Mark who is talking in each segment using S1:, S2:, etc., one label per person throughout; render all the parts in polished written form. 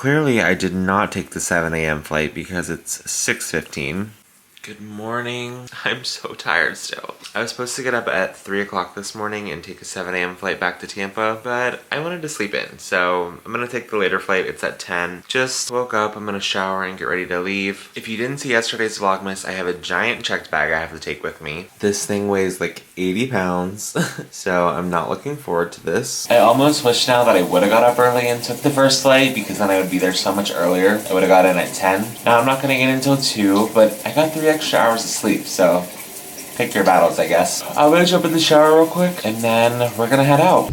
S1: Clearly, I did not take the 7 a.m. flight because it's 6:15. Good morning. I'm so tired still. I was supposed to get up at 3 o'clock this morning and take a 7 a.m. flight back to Tampa, but I wanted to sleep in, so I'm gonna take the later flight. It's at 10. Just woke up, I'm gonna shower and get ready to leave. If you didn't see yesterday's Vlogmas, I have a giant checked bag I have to take with me. This thing weighs like 80 pounds, so I'm not looking forward to this. I almost wish now that I would have got up early and took the first flight because then I would be there so much earlier. I would have got in at 10. Now I'm not gonna get in until 2, but I got 3 extra hours of sleep, so pick your battles, I guess. I'm gonna jump in the shower real quick and then we're gonna head out.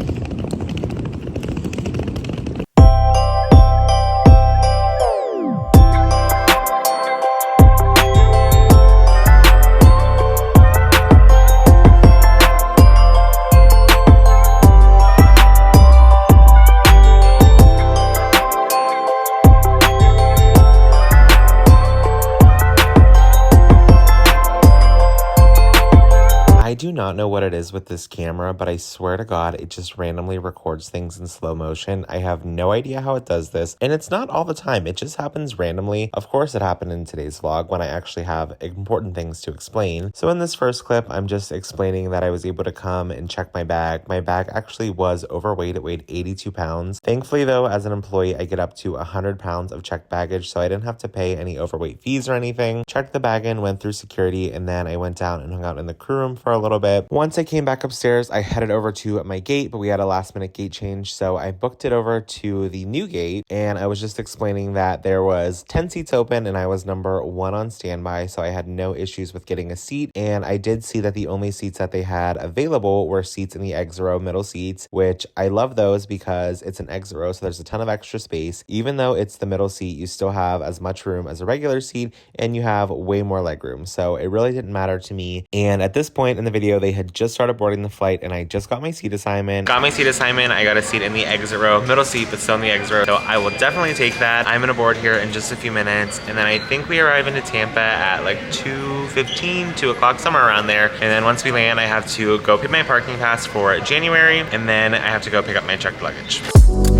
S1: I do not know what it is with this camera, but I swear to God, it just randomly records things in slow motion. I have no idea how it does this, and it's not all the time. It just happens randomly. Of course, it happened in today's vlog when I actually have important things to explain. So in this first clip, I'm just explaining that I was able to come and check my bag. My bag actually was overweight. It weighed 82 pounds. Thankfully, though, as an employee, I get up to 100 pounds of checked baggage, so I didn't have to pay any overweight fees or anything. Checked the bag in, went through security, and then I went down and hung out in the crew room for a little bit. Once I came back upstairs, I headed over to my gate, but we had a last minute gate change, so I booked it over to the new gate, and I was just explaining that there was 10 seats open and I was number 1 on standby, so I had no issues with getting a seat. And I did see that the only seats that they had available were seats in the xoxo middle seats, which I love those because it's an xoxo, so there's a ton of extra space. Even though it's the middle seat, you still have as much room as a regular seat and you have way more leg room, so it really didn't matter to me. And at this point in the video, they had just started boarding the flight and I just got my seat assignment. I got a seat in the xoxo middle seat, but still in the xoxo, so I will definitely take that. I'm gonna board here in just a few minutes, and then I think we arrive into Tampa at like 2:15, 2 o'clock, somewhere around there. And then once we land, I have to go pick my parking pass for January, and then I have to go pick up my checked luggage.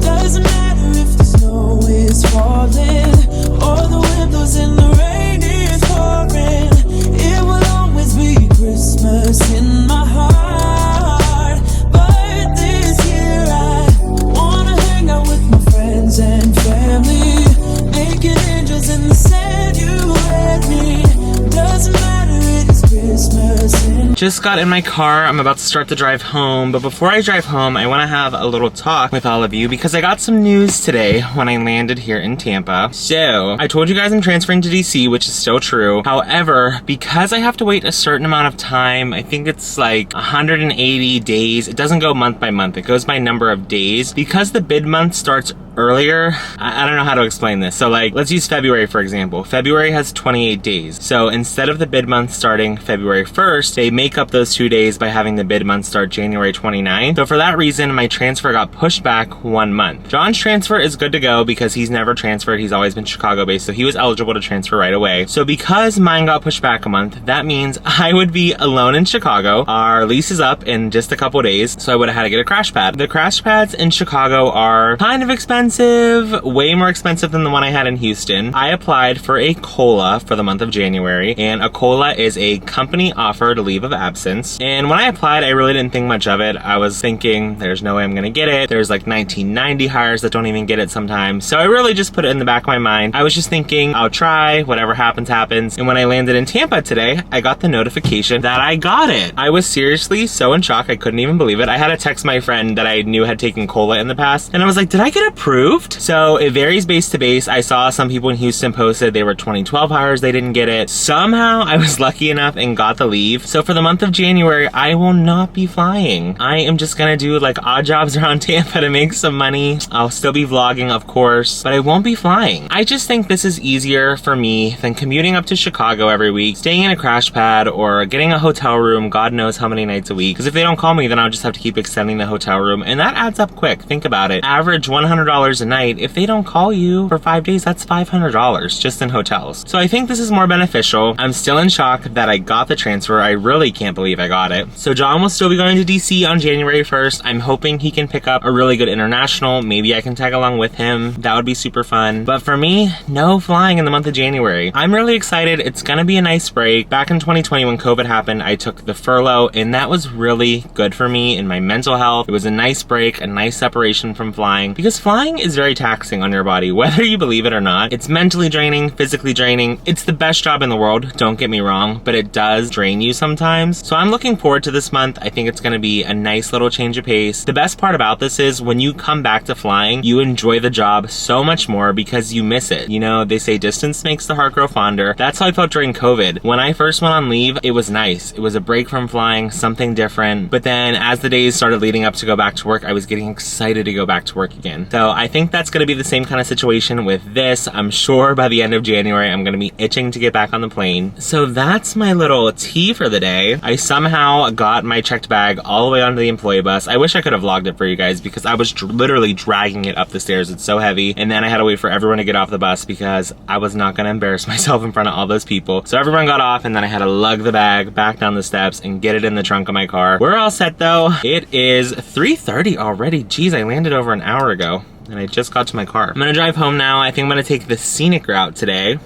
S2: Doesn't matter if the snow is falling or the windows in the rain is pouring, it will always be Christmas in my heart. But this year I wanna hang out with my friends and family, making angels in the sand, you and me. Doesn't matter, it is Christmas in.
S3: Just got in my car. I'm about to start the drive home, but before I drive home, I want to have a little talk with all of you because I got some news today when I landed here in Tampa. So, I told you guys I'm transferring to DC, which is still true. However, because I have to wait a certain amount of time, I think it's like 180 days. It doesn't go month by month. It goes by number of days. Because the bid month starts earlier, I don't know how to explain this. So like, let's use February for example. February has 28 days. So instead of the bid month starting February 1st, they make up those 2 days by having the bid month start January 29th. So for that reason, my transfer got pushed back 1 month. John's transfer is good to go because he's never transferred. He's always been Chicago based, so he was eligible to transfer right away. So because mine got pushed back a month, that means I would be alone in Chicago. Our lease is up in just a couple days, so I would have had to get a crash pad. The crash pads in Chicago are kind of expensive, way more expensive than the one I had in Houston. I applied for a COLA for the month of January, and a COLA is a company offered leave of absence. And when I applied, I really didn't think much of it. I was thinking, there's no way I'm gonna get it. There's like 1990 hires that don't even get it sometimes. So I really just put it in the back of my mind. I was just thinking, I'll try, whatever happens, happens. And when I landed in Tampa today, I got the notification that I got it. I was seriously so in shock, I couldn't even believe it. I had to text my friend that I knew had taken COLA in the past, and I was like, did I get approved? So it varies base to base. I saw some people in Houston posted they were 2012 hires, they didn't get it. Somehow I was lucky enough and got the leave. So for the month of January, I will not be flying. I am just gonna do like odd jobs around Tampa to make some money. I'll still be vlogging, of course, but I won't be flying. I just think this is easier for me than commuting up to Chicago every week, staying in a crash pad, or getting a hotel room God knows how many nights a week. Because if they don't call me, then I'll just have to keep extending the hotel room, and that adds up quick. Think about it. Average $100 $500 a night. If they don't call you for 5 days, that's $500 just in hotels. So I think this is more beneficial. I'm still in shock that I got the transfer. I really can't believe I got it. So John will still be going to DC on January 1st. I'm hoping he can pick up a really good international. Maybe I can tag along with him. That would be super fun. But for me, no flying in the month of January. I'm really excited. It's gonna be a nice break. Back in 2020 when COVID happened, I took the furlough and that was really good for me in my mental health. It was a nice break, a nice separation from flying, because flying is very taxing on your body, whether you believe it or not. It's mentally draining, physically draining. It's the best job in the world, don't get me wrong, but it does drain you sometimes. So I'm looking forward to this month. I think it's gonna be a nice little change of pace. The best part about this is when you come back to flying, you enjoy the job so much more because you miss it. You know, they say distance makes the heart grow fonder. That's how I felt during COVID. When I first went on leave, it was nice. It was a break from flying, something different. But then as the days started leading up to go back to work, I was getting excited to go back to work again. So I think that's gonna be the same kind of situation with this. I'm sure by the end of January, I'm gonna be itching to get back on the plane. So that's my little tea for the day. I somehow got my checked bag all the way onto the employee bus. I wish I could have vlogged it for you guys because I was literally dragging it up the stairs. It's so heavy. And then I had to wait for everyone to get off the bus because I was not gonna embarrass myself in front of all those people. So everyone got off and then I had to lug the bag back down the steps and get it in the trunk of my car. We're all set though. It is 3:30 already. Jeez, I landed over an hour ago and I just got to my car. I'm gonna drive home now. I think I'm gonna take the scenic route today.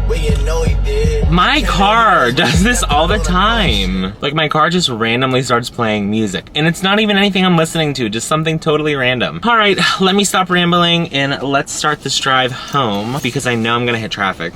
S2: Well, you know he did.
S3: My car does this all the time. Like my car just randomly starts playing music and it's not even anything I'm listening to, just something totally random. All right, let me stop rambling and let's start this drive home because I know I'm gonna hit traffic.